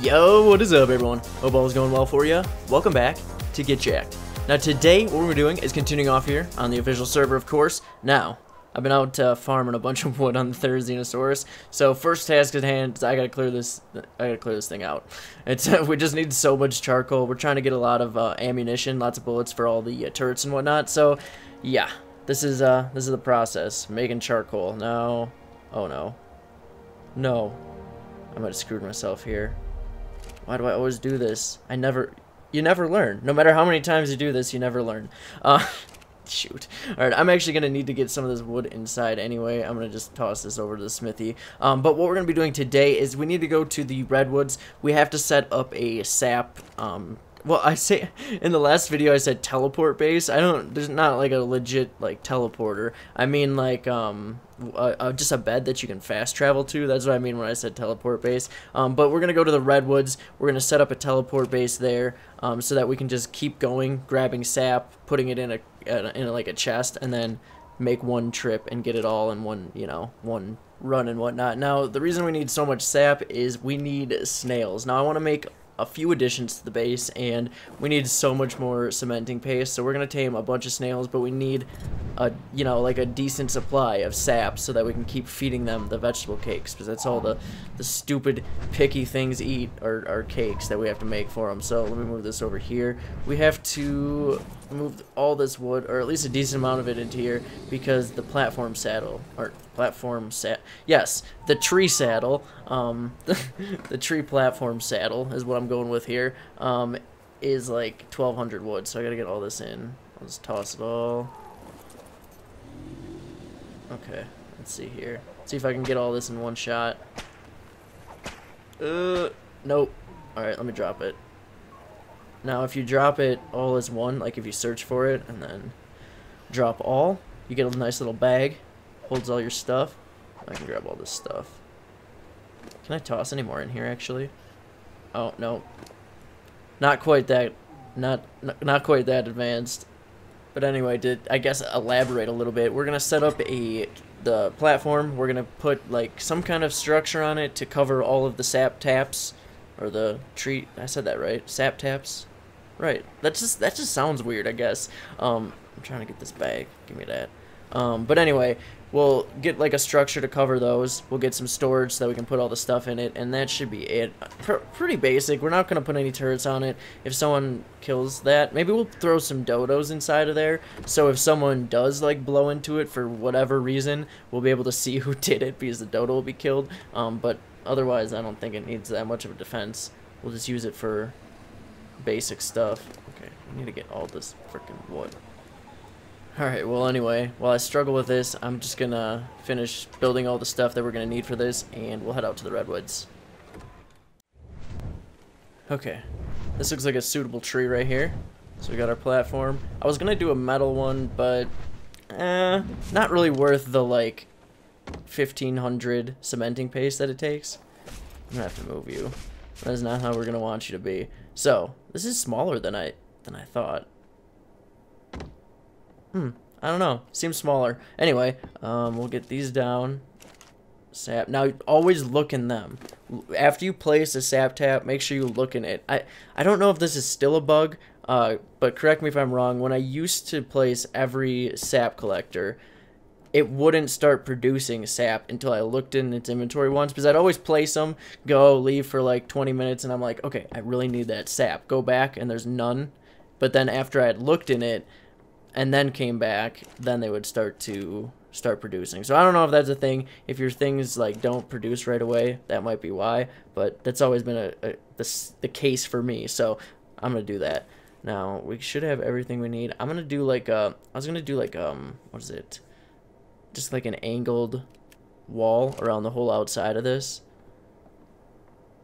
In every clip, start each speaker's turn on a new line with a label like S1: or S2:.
S1: Yo, what is up everyone? Hope all is going well for you. Welcome back to Get Jacked. Now today what we're doing is continuing off here on the official server, of course. Now, I've been out farming a bunch of wood on the Therizinosaurus. So first task at hand is I gotta clear this thing out. It's we just need so much charcoal. We're trying to get a lot of ammunition, lots of bullets for all the turrets and whatnot. So yeah, this is the process. Making charcoal. Now, oh no. I might have screwed myself here. Why do I always do this? You never learn. No matter how many times you do this, you never learn. Shoot. Alright, I'm actually going to need to get some of this wood inside anyway. I'm going to just toss this over to the smithy. But what we're going to be doing today is we need to go to the redwoods. We have to set up a SAP, well, I say in the last video I said teleport base. There's not like a legit like teleporter. I mean like just a bed that you can fast travel to. That's what I mean when I said teleport base. But we're gonna go to the redwoods. We're gonna set up a teleport base there, so that we can just keep going, grabbing sap, putting it in like a chest, and then make one trip and get it all in one, one run and whatnot. Now the reason we need so much sap is we need snails. Now I want to make a few additions to the base, and we need so much more cementing paste, so we're gonna tame a bunch of snails, but we need a like a decent supply of sap so that we can keep feeding them the vegetable cakes, because that's all the stupid picky things eat are cakes that we have to make for them. So let me move this over here. We have to move all this wood, or at least a decent amount of it, into here, because the platform saddle, or yes, the tree saddle, the tree platform saddle is what I'm going with here, is like 1,200 wood, so I gotta get all this in. I'll just toss it all. Okay, let's see here. See if I can get all this in one shot. Nope. Alright, let me drop it. Now, if you drop it all as one, like if you search for it and then drop all, you get a nice little bag. Holds all your stuff. I can grab all this stuff. Can I toss any more in here, actually? Oh, no. Not quite that, not quite that advanced. But anyway, to, I guess, elaborate a little bit, we're going to set up the platform. We're going to put, like, some kind of structure on it to cover all of the sap taps. Or the tree, I said that right? Sap taps? Right. That just sounds weird, I guess. I'm trying to get this bag. Give me that. But anyway, we'll get like a structure to cover those. We'll get some storage so that we can put all the stuff in it, and that should be it. Pretty basic. We're not going to put any turrets on it. If someone kills that, maybe we'll throw some dodos inside of there, so if someone does like blow into it for whatever reason, we'll be able to see who did it, because the dodo will be killed. But otherwise, I don't think it needs that much of a defense. We'll just use it for basic stuff. Okay, we need to get all this freaking wood. Alright, well anyway, while I struggle with this, I'm just gonna finish building all the stuff that we're gonna need for this, and we'll head out to the redwoods. Okay, this looks like a suitable tree right here. So we got our platform. I was gonna do a metal one, but not really worth the like 1,500 cementing paste that it takes. I'm gonna have to move you. That is not how we're gonna want you to be. So this is smaller than I thought. I don't know. Seems smaller. Anyway, we'll get these down. Sap. Now, always look in them. After you place a sap tap, make sure you look in it. I don't know if this is still a bug, but correct me if I'm wrong. When I used to place every sap collector, it wouldn't start producing sap until I looked in its inventory once, because I'd always place them, go, leave for like 20 minutes, and I'm like, okay, I really need that sap. Go back, and there's none. But then after I had looked in it, and then came back, then they would start producing. So I don't know if that's a thing. If your things like don't produce right away, that might be why. But that's always been the case for me. So I'm gonna do that. Now we should have everything we need. I'm gonna do like I was gonna do like what is it? Just like an angled wall around the whole outside of this.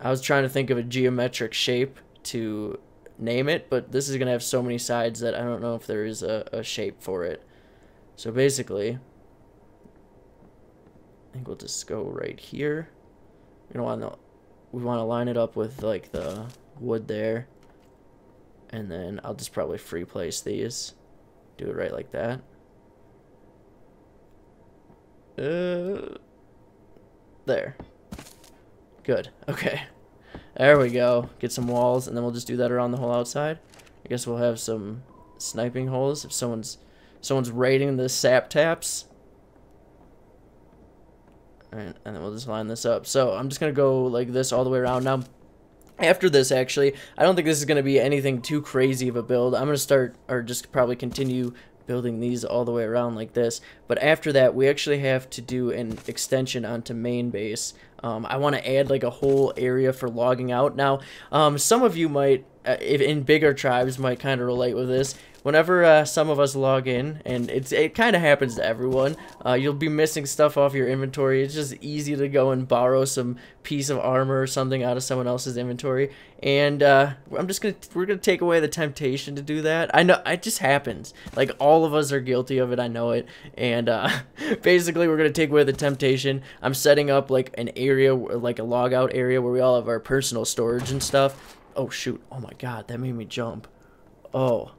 S1: I was trying to think of a geometric shape to name it, but this is gonna have so many sides that I don't know if there is a shape for it. So basically, I think we'll just go right here. We want to line it up with like the wood there, and then I'll just probably free place these. Do it right like that. There. Good. Okay. There we go. Get some walls, and then we'll just do that around the whole outside. I guess we'll have some sniping holes if someone's raiding the sap taps. Alright, and then we'll just line this up. So I'm just gonna go like this all the way around. Now, after this, actually, I don't think this is gonna be anything too crazy of a build. I'm gonna start, or just probably continue building these all the way around like this. But after that, we actually have to do an extension onto main base. I want to add like a whole area for logging out. Now, some of you might, if in bigger tribes, might kind of relate with this. Whenever some of us log in, and it kind of happens to everyone, you'll be missing stuff off your inventory. It's just easy to go and borrow some piece of armor or something out of someone else's inventory, and we're gonna take away the temptation to do that. I know it just happens. Like, all of us are guilty of it. I know it, and basically we're gonna take away the temptation. I'm setting up like an area, like a logout area, where we all have our personal storage and stuff. Oh shoot! Oh my God, that made me jump. Oh.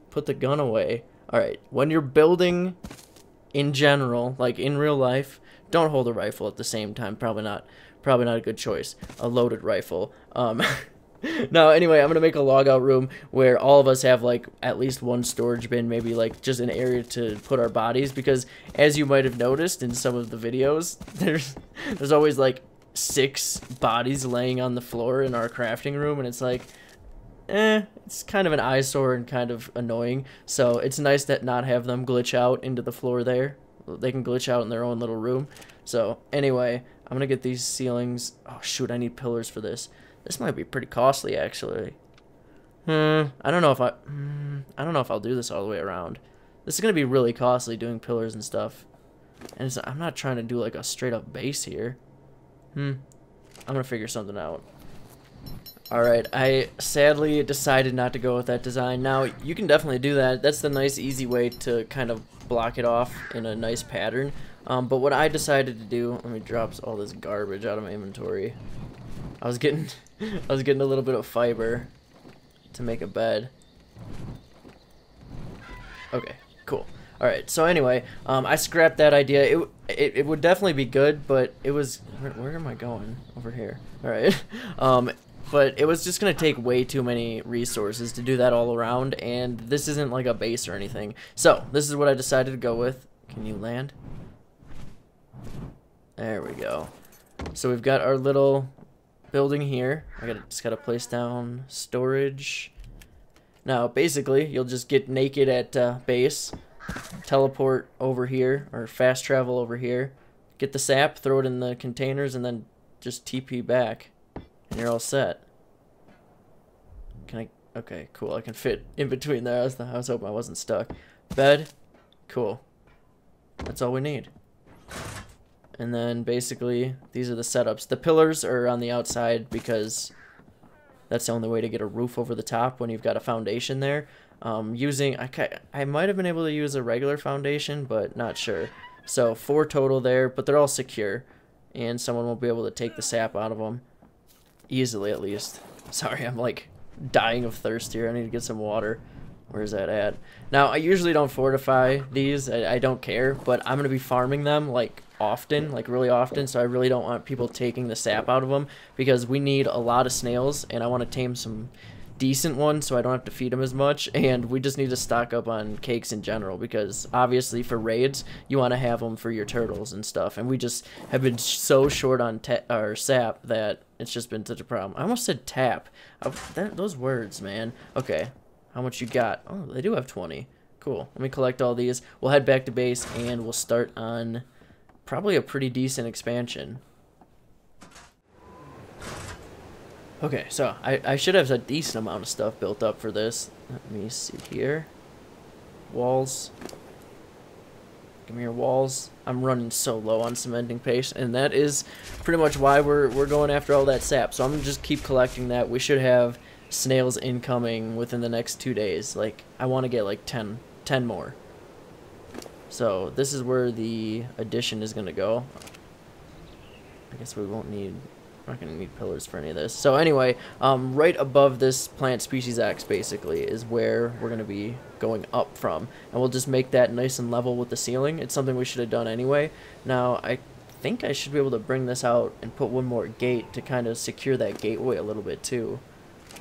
S1: Put the gun away. Alright, when you're building in general, like in real life, don't hold a rifle at the same time. Probably not a good choice. A loaded rifle. No, anyway, I'm gonna make a logout room where all of us have like at least one storage bin, maybe like just an area to put our bodies, because as you might have noticed in some of the videos, there's always like 6 bodies laying on the floor in our crafting room, and it's like, it's kind of an eyesore and kind of annoying. So it's nice that not have them glitch out into the floor there. They can glitch out in their own little room. So anyway, I'm gonna get these ceilings. Oh shoot, I need pillars for this. This might be pretty costly, actually. I don't know if I'll do this all the way around. This is gonna be really costly doing pillars and stuff. And I'm not trying to do like a straight up base here. I'm gonna figure something out. Alright, I sadly decided not to go with that design. Now, you can definitely do that. That's the nice, easy way to kind of block it off in a nice pattern. But what I decided to do, let me drop all this garbage out of my inventory. I was getting a little bit of fiber to make a bed. Okay, cool. Alright, so anyway, I scrapped that idea. It would definitely be good, but it was... Where am I going? Over here. Alright. But it was just going to take way too many resources to do that all around, and this isn't like a base or anything. So, this is what I decided to go with. Can you land? There we go. So we've got our little building here. Just got to place down storage. Now, basically, you'll just get naked at base, teleport over here, or fast travel over here, get the sap, throw it in the containers, and then just TP back. And you're all set. Can I? Okay, cool. I can fit in between there. I was hoping I wasn't stuck. Bed. Cool. That's all we need. And then basically, these are the setups. The pillars are on the outside because that's the only way to get a roof over the top when you've got a foundation there. I might have been able to use a regular foundation, but not sure. So 4 total there, but they're all secure. And someone won't be able to take the sap out of them. Easily, at least. Sorry, I'm like dying of thirst here. I need to get some water. Where's that at? Now, I usually don't fortify these. I don't care, but I'm going to be farming them like often, like really often, so I really don't want people taking the sap out of them because we need a lot of snails, and I want to tame some decent ones so I don't have to feed them as much, and we just need to stock up on cakes in general because obviously for raids you want to have them for your turtles and stuff, and we just have been so short on sap that it's just been such a problem. I almost said tap. Those words, man. Okay, how much you got? Oh, they do have 20. Cool. Let me collect all these. We'll head back to base and we'll start on probably a pretty decent expansion. Okay, so I should have a decent amount of stuff built up for this. Let me see here. Walls. Give me your walls. I'm running so low on cementing paste, and that is pretty much why we're going after all that sap. So I'm gonna just keep collecting that. We should have snails incoming within the next 2 days. Like, I want to get like 10 more. So this is where the addition is gonna go. I guess we won't need... I'm not going to need pillars for any of this. So anyway, right above this plant species X basically is where we're going to be going up from. And we'll just make that nice and level with the ceiling. It's something we should have done anyway. Now, I think I should be able to bring this out and put one more gate to kind of secure that gateway a little bit too.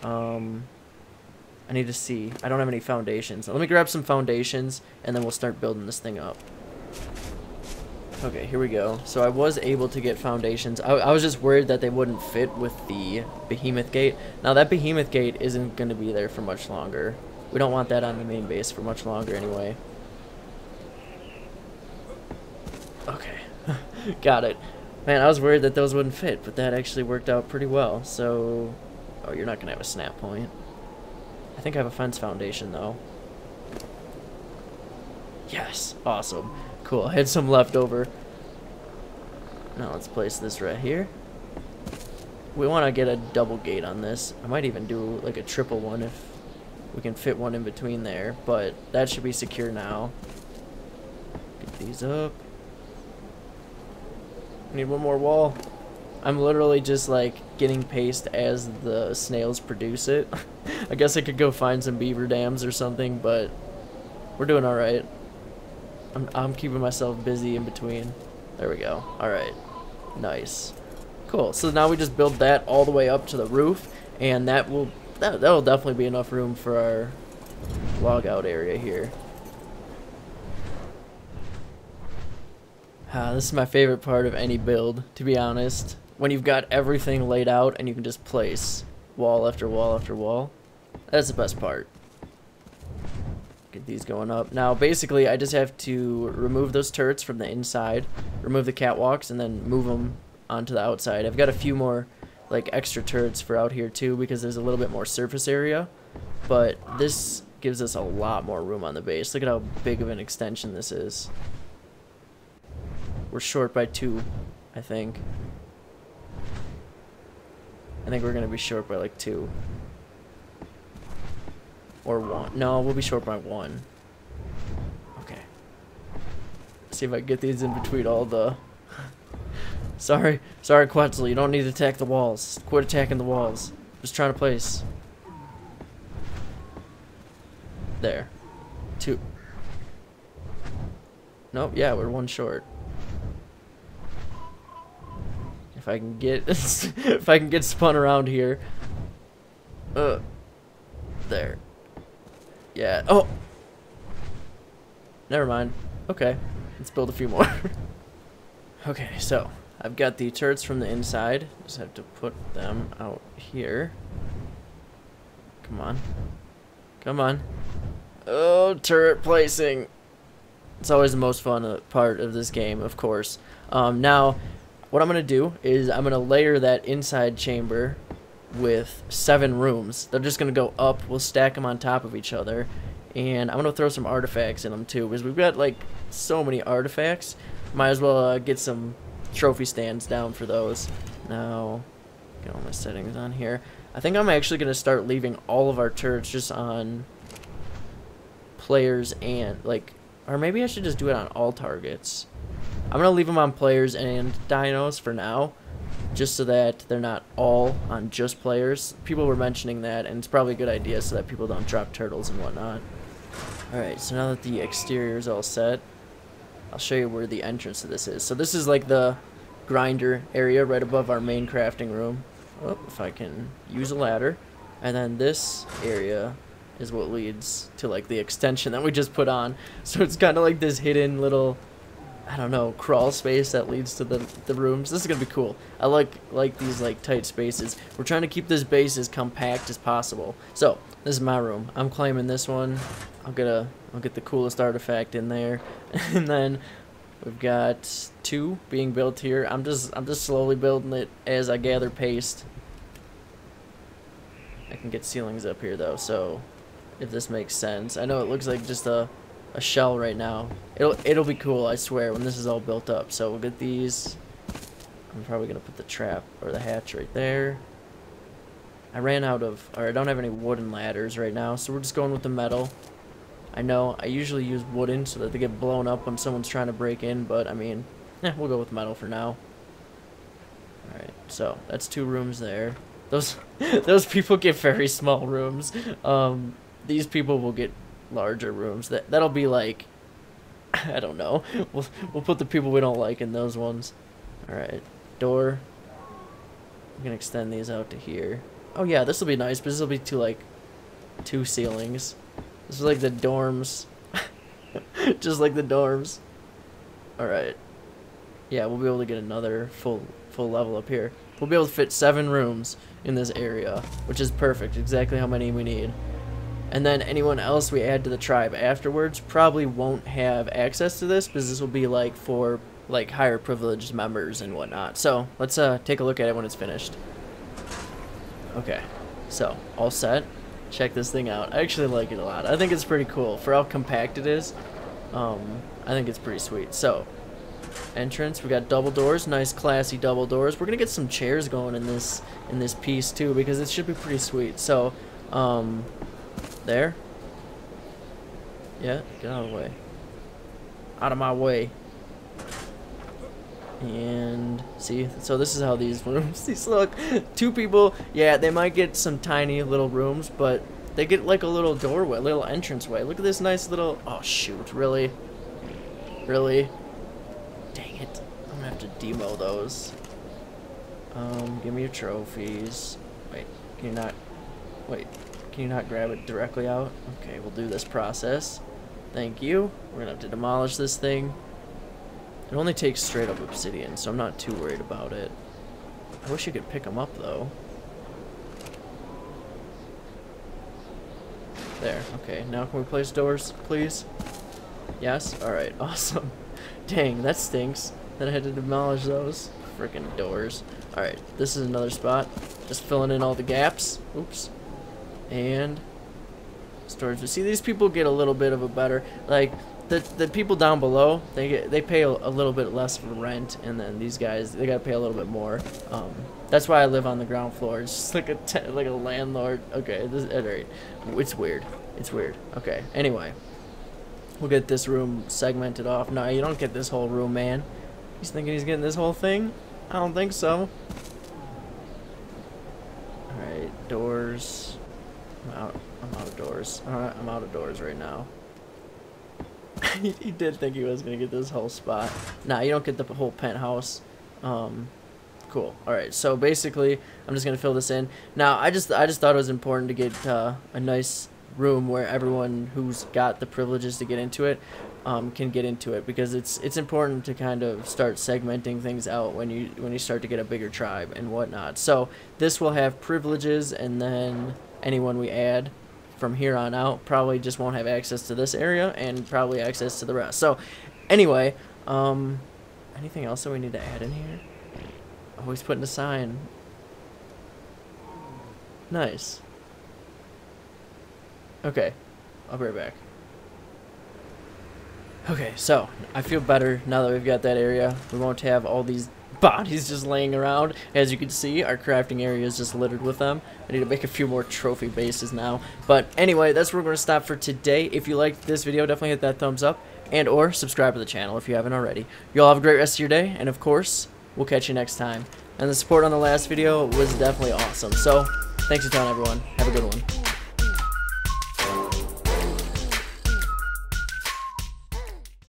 S1: I need to see. I don't have any foundations. Let me grab some foundations, and then we'll start building this thing up. Okay, here we go. So I was able to get foundations. I was just worried that they wouldn't fit with the behemoth gate. Now, that behemoth gate isn't going to be there for much longer. We don't want that on the main base for much longer anyway. Okay, got it. Man, I was worried that those wouldn't fit, but that actually worked out pretty well. So, oh, you're not going to have a snap point. I think I have a fence foundation, though. Yes, awesome. Cool, I had some left over. Now let's place this right here. We want to get a double gate on this. I might even do like a triple one if we can fit one in between there, but that should be secure now. Get these up. Need one more wall. I'm literally just like getting paste as the snails produce it. I guess I could go find some beaver dams or something, but we're doing all right. I'm keeping myself busy in between. There we go. All right, nice, cool. So now we just build that all the way up to the roof, and that'll definitely be enough room for our log out area here. This is my favorite part of any build, to be honest. When you've got everything laid out and you can just place wall after wall after wall. That's the best part. Get these going up. Now, basically, I just have to remove those turrets from the inside, remove the catwalks, and then move them onto the outside. I've got a few more, like, extra turrets for out here, too, because there's a little bit more surface area. But this gives us a lot more room on the base. Look at how big of an extension this is. We're short by 2, I think. I think we're going to be short by, like, 2. Or 1. No, we'll be short by 1. Okay. Let's see if I can get these in between all the... Sorry, Quetzal, you don't need to attack the walls. Quit attacking the walls. Just trying to place. There. 2. Nope, yeah, we're 1 short. If I can get if I can get spun around here. There. Yeah. Oh. Never mind. Okay. Let's build a few more. Okay, so I've got the turrets from the inside. Just have to put them out here. Come on. Come on. Oh, turret placing. It's always the most fun part of this game, of course. Now, what I'm going to do is I'm going to layer that inside chamber with 7 rooms. They're just going to go up. We'll stack them on top of each other. And I'm going to throw some artifacts in them too, because we've got like so many artifacts. Might as well get some trophy stands down for those. Now, get all my settings on here. I think I'm actually going to start leaving all of our turrets just on players and like, or maybe I should just do it on all targets. I'm going to leave them on players and dinos for now, just so that they're not all on just players. People were mentioning that, and it's probably a good idea so that people don't drop turtles and whatnot. Alright, so now that the exterior is all set, I'll show you where the entrance to this is. So this is like the grinder area right above our main crafting room. Oh, if I can use a ladder. And then this area is what leads to like the extension that we just put on. So it's kind of like this hidden little, I don't know, crawl space that leads to the rooms. This is gonna be cool. I like these like tight spaces. We're trying to keep this base as compact as possible. So this is my room. I'm claiming this one. I'll get the coolest artifact in there, and then we've got 2 being built here. I'm just slowly building it as I gather paste. I can get ceilings up here though, so if this makes sense. I know it looks like just a shell right now. It'll be cool, I swear, when this is all built up. So we'll get these. I'm probably gonna put the trap or the hatch right there. I ran out of, or I don't have any wooden ladders right now, so we're just going with the metal. I know I usually use wooden so that they get blown up when someone's trying to break in, but I mean, we'll go with metal for now. Alright, so that's 2 rooms there. Those people get very small rooms. These people will get larger rooms. That'll be like, I don't know. We'll put the people we don't like in those ones. Alright, door. We can extend these out to here. Oh yeah, this will be nice, but this will be two ceilings. This is like the dorms. Just like the dorms. Alright. Yeah, we'll be able to get another full level up here. We'll be able to fit 7 rooms in this area, which is perfect. Exactly how many we need. And then anyone else we add to the tribe afterwards probably won't have access to this, because this will be like for like higher privileged members and whatnot. So let's take a look at it when it's finished. Okay, so all set. Check this thing out. I actually like it a lot. I think it's pretty cool for how compact it is. I think it's pretty sweet. So entrance, we got double doors, nice classy double doors. We're gonna get some chairs going in this piece too, because it should be pretty sweet. So there. Yeah, get out of the way. Out of my way. And see, so this is how these rooms look. 2 people, yeah, they might get some tiny little rooms, but they get like a little doorway, little entranceway. Look at this nice little, oh shoot, really? Really? Dang it. I'm gonna have to demo those. Give me your trophies. Wait, can you not grab it directly out? Okay, we'll do this process. Thank you. We're gonna have to demolish this thing. It only takes straight up obsidian, so I'm not too worried about it. I wish you could pick them up, though. There, okay. Now can we place doors, please? Yes? Alright, awesome. Dang, that stinks that I had to demolish those. Frickin' doors. Alright, this is another spot. Just filling in all the gaps. Oops. And storage. See, these people get a little bit of a better, like, the people down below, they pay a little bit less for rent, and then these guys, they gotta pay a little bit more. That's why I live on the ground floor. It's just like a landlord. Okay, alright. It's weird. It's weird. Okay. Anyway, we'll get this room segmented off. No, you don't get this whole room, man. He's thinking he's getting this whole thing? I don't think so. Alright, doors. I'm out of doors. Alright, I'm out of doors right now. He did think he was gonna get this whole spot. Nah, you don't get the whole penthouse. Cool. Alright, so basically, I'm just gonna fill this in. Now, I just thought it was important to get a nice room where everyone who's got the privileges to get into it can get into it, because it's important to kind of start segmenting things out when you start to get a bigger tribe and whatnot. So this will have privileges, and then anyone we add from here on out probably just won't have access to this area and probably access to the rest. So anyway, anything else that we need to add in here? Oh, he's putting a sign. Nice. Okay, I'll be right back. Okay, so I feel better now that we've got that area. We won't have all these bodies just laying around. As you can see, our crafting area is just littered with them. I need to make a few more trophy bases now. But anyway, that's where we're going to stop for today. If you liked this video, definitely hit that thumbs up, and or subscribe to the channel if you haven't already. You all have a great rest of your day, and of course, we'll catch you next time. And the support on the last video was definitely awesome. So, thanks a ton, everyone. Have a good one.